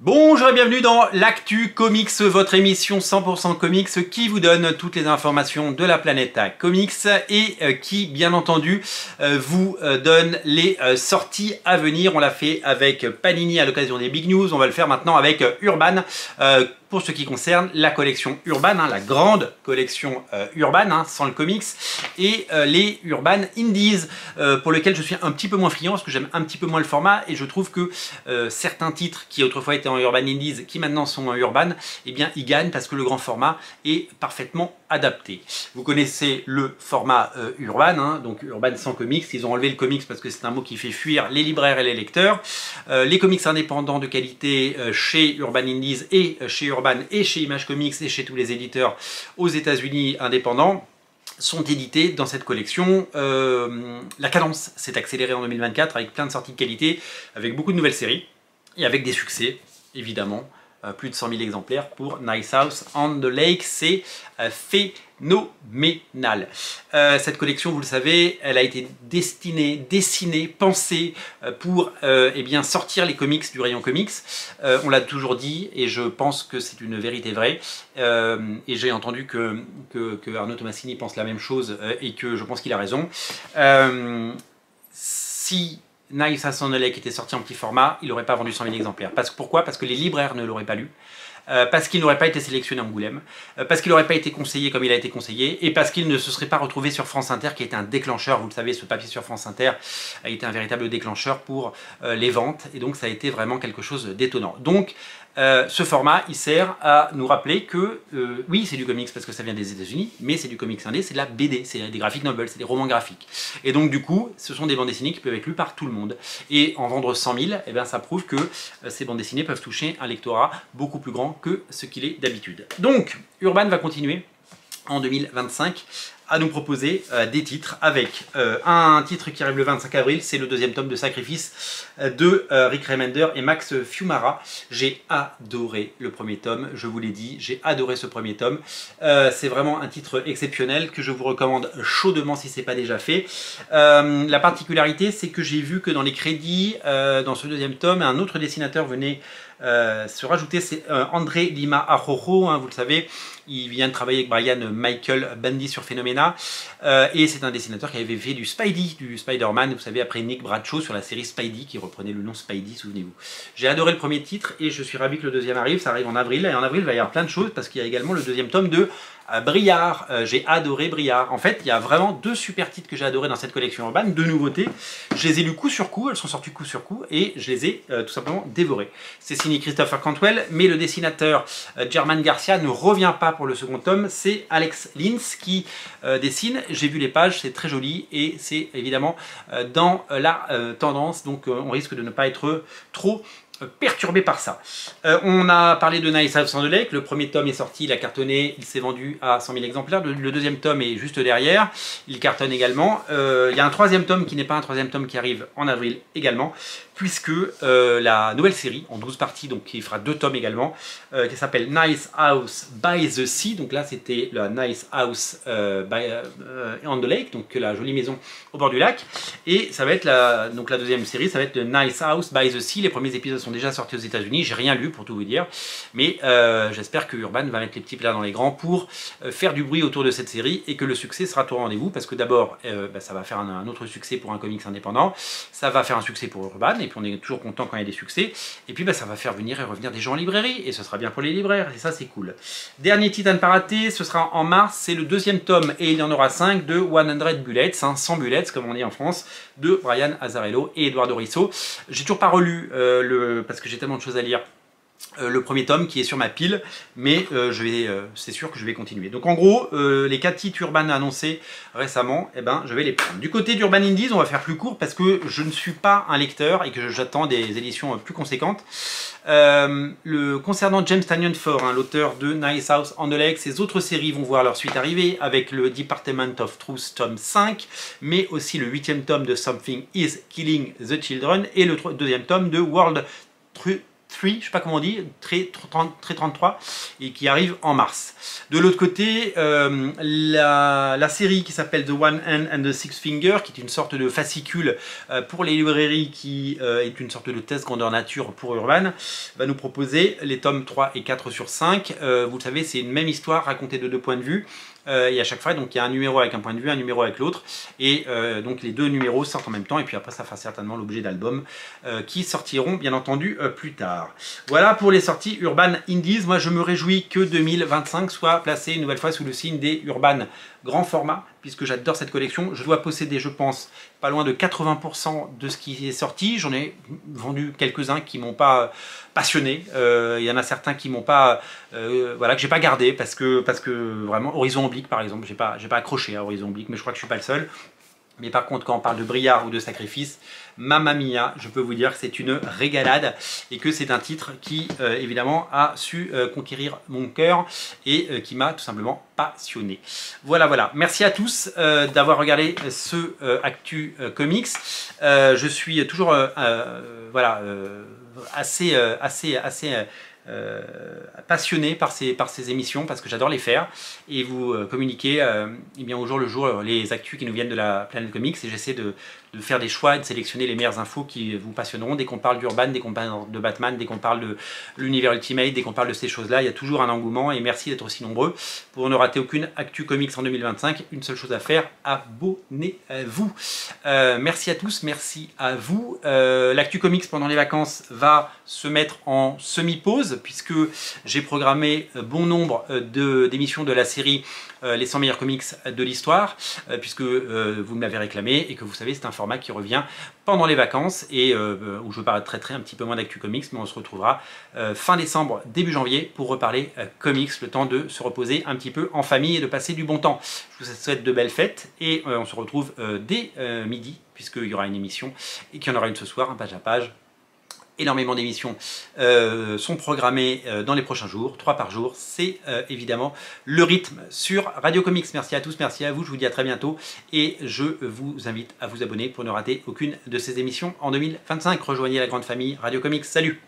Bonjour et bienvenue dans l'Actu Comics, votre émission 100% comics qui vous donne toutes les informations de la planète à comics et qui, bien entendu, vous donne les sorties à venir. On l'a fait avec Panini à l'occasion des Big News, on va le faire maintenant avec Urban. Pour ce qui concerne la collection Urban, la grande collection Urban, sans le comics, et les Urban Indies, pour lesquels je suis un petit peu moins friand, parce que j'aime un petit peu moins le format, et je trouve que certains titres qui autrefois étaient en Urban Indies, qui maintenant sont en Urban, eh bien ils gagnent parce que le grand format est parfaitement adapté. Vous connaissez le format Urban, donc Urban sans comics. Ils ont enlevé le comics parce que c'est un mot qui fait fuir les libraires et les lecteurs. Les comics indépendants de qualité chez Urban Indies et chez Urban et chez Image Comics et chez tous les éditeurs aux États-Unis indépendants sont édités dans cette collection. La cadence s'est accélérée en 2024 avec plein de sorties de qualité, avec beaucoup de nouvelles séries et avec des succès, évidemment. Plus de 100 000 exemplaires pour Nice House on the Lake, c'est phénoménal. Cette collection, vous le savez, elle a été destinée, dessinée, pensée pour eh bien, sortir les comics du rayon comics. On l'a toujours dit et je pense que c'est une vérité vraie. Et j'ai entendu que Arnaud Tomasini pense la même chose et que je pense qu'il a raison. Si Nice House on the Lake était sorti en petit format, il n'aurait pas vendu 100 000 exemplaires. Pourquoi? Parce que les libraires ne l'auraient pas lu. Parce qu'il n'aurait pas été sélectionné en Angoulême, parce qu'il n'aurait pas été conseillé comme il a été conseillé, et parce qu'il ne se serait pas retrouvé sur France Inter, qui a été un déclencheur. Vous le savez, ce papier sur France Inter a été un véritable déclencheur pour les ventes, et donc ça a été vraiment quelque chose d'étonnant. Donc, ce format, il sert à nous rappeler que, oui, c'est du comics parce que ça vient des États-Unis, mais c'est du comics indé, c'est de la BD, c'est des graphic novels, c'est des romans graphiques. Et donc, du coup, ce sont des bandes dessinées qui peuvent être lues par tout le monde. Et en vendre 100 000, eh bien, ça prouve que ces bandes dessinées peuvent toucher un lectorat beaucoup plus grand que ce qu'il est d'habitude. Donc, Urban va continuer en 2025 à nous proposer des titres avec un titre qui arrive le 25 avril, c'est le deuxième tome de Sacrifice de Rick Remender et Max Fiumara. J'ai adoré le premier tome, je vous l'ai dit, j'ai adoré ce premier tome. C'est vraiment un titre exceptionnel que je vous recommande chaudement si ce n'est pas déjà fait. La particularité, c'est que j'ai vu que dans les crédits, dans ce deuxième tome, un autre dessinateur venait se rajouter, c'est André Lima Arrojo, vous le savez, il vient de travailler avec Brian Michael Bendis sur Phenomena, et c'est un dessinateur qui avait fait du Spidey, du Spider-Man, vous savez, après Nick Bradshaw sur la série Spidey, qui reprenait le nom Spidey, souvenez-vous. J'ai adoré le premier titre, et je suis ravi que le deuxième arrive, ça arrive en avril, et en avril il va y avoir plein de choses, parce qu'il y a également le deuxième tome de Briard. J'ai adoré Briard. En fait, il y a vraiment deux super titres que j'ai adoré dans cette collection Urban, deux nouveautés. Je les ai lus coup sur coup, elles sont sorties coup sur coup, et je les ai tout simplement dévorées. C'est signé Christopher Cantwell, mais le dessinateur German Garcia ne revient pas pour le second tome, c'est Alex Lins qui dessine. J'ai vu les pages, c'est très joli, et c'est évidemment dans la tendance, donc on risque de ne pas être trop perturbé par ça. On a parlé de Nice House on the Lake, le premier tome est sorti, il a cartonné, il s'est vendu à 100 000 exemplaires, le deuxième tome est juste derrière, il cartonne également. Il y a un troisième tome qui n'est pas un troisième tome qui arrive en avril également, puisque la nouvelle série en 12 parties, donc qui fera 2 tomes également, qui s'appelle Nice House by the Sea, donc là c'était la Nice House on the Lake, donc la jolie maison au bord du lac, et ça va être la deuxième série, ça va être Nice House by the Sea. Les premiers épisodes sont déjà sortis aux États-Unis, j'ai rien lu pour tout vous dire, mais j'espère que Urban va mettre les petits plats dans les grands pour faire du bruit autour de cette série et que le succès sera au rendez-vous, parce que d'abord ça va faire un autre succès pour un comics indépendant, ça va faire un succès pour Urban, et puis on est toujours content quand il y a des succès, et puis ça va faire venir et revenir des gens en librairie, et ce sera bien pour les libraires, et ça c'est cool. Dernier titre à ne pas rater, ce sera en mars, c'est le deuxième tome, et il y en aura 5 de 100 Bullets, 100 bullets comme on dit en France, de Brian Azzarello et Eduardo Risso. J'ai toujours pas relu parce que j'ai tellement de choses à lire, le premier tome qui est sur ma pile, mais c'est sûr que je vais continuer. Donc en gros, les 4 titres Urban annoncés récemment, je vais les prendre. Du côté d'Urban Indies, on va faire plus court parce que je ne suis pas un lecteur et que j'attends des éditions plus conséquentes. Concernant James Tynion Ford, l'auteur de Nice House on the Lake, ses autres séries vont voir leur suite arriver avec le Department of Truth tome 5, mais aussi le 8e tome de Something is Killing the Children et le 2e tome de World je sais pas comment on dit, Trade 33, et qui arrive en mars. De l'autre côté, la série qui s'appelle The One Hand and the Six Finger, qui est une sorte de fascicule pour les librairies, qui est une sorte de test grandeur nature pour Urban, va nous proposer les tomes 3 et 4 sur 5. Vous le savez, c'est une même histoire racontée de 2 points de vue. Et à chaque fois, donc il y a un numéro avec un point de vue, un numéro avec l'autre, et donc les 2 numéros sortent en même temps, et puis après ça fera certainement l'objet d'albums qui sortiront bien entendu plus tard. Voilà pour les sorties Urban Indies. Moi je me réjouis que 2025 soit placé une nouvelle fois sous le signe des Urban grand format, puisque j'adore cette collection. Je dois posséder, je pense, pas loin de 80% de ce qui est sorti. J'en ai vendu quelques-uns qui m'ont pas passionné. Il y en a certains qui m'ont pas, voilà, que j'ai pas gardé parce que vraiment Horizon Oblique par exemple, j'ai pas accroché à Horizon Oblique, mais je crois que je suis pas le seul. Mais par contre, quand on parle de Briard ou de Sacrifice, Mamma Mia, je peux vous dire que c'est une régalade et que c'est un titre qui, évidemment, a su conquérir mon cœur et qui m'a tout simplement passionné. Voilà, voilà. Merci à tous d'avoir regardé ce Actu Comics. Je suis toujours voilà, assez passionné par ces émissions parce que j'adore les faire et vous communiquer eh bien, au jour le jour les actus qui nous viennent de la planète comics, et j'essaie de faire des choix et de sélectionner les meilleures infos qui vous passionneront. Dès qu'on parle d'Urban, dès qu'on parle de Batman, dès qu'on parle de l'univers Ultimate, dès qu'on parle de ces choses-là, il y a toujours un engouement, et merci d'être aussi nombreux. Pour ne rater aucune Actu Comics en 2025, une seule chose à faire, abonnez-vous. Merci à tous, merci à vous. L'Actu Comics pendant les vacances va se mettre en semi-pause puisque j'ai programmé bon nombre d'émissions de la série les 100 meilleurs comics de l'histoire, puisque vous me l'avez réclamé et que vous savez c'est un format qui revient pendant les vacances et où je traiterai un petit peu moins d'actu comics, mais on se retrouvera fin décembre, début janvier pour reparler comics, le temps de se reposer un petit peu en famille et de passer du bon temps. Je vous souhaite de belles fêtes et on se retrouve dès midi puisqu'il y aura une émission et qu'il y en aura une ce soir, un page à page. Énormément d'émissions sont programmées dans les prochains jours, 3 par jour. C'est évidemment le rythme sur Radio Comics. Merci à tous, merci à vous, je vous dis à très bientôt et je vous invite à vous abonner pour ne rater aucune de ces émissions en 2025. Rejoignez la grande famille Radio Comics. Salut!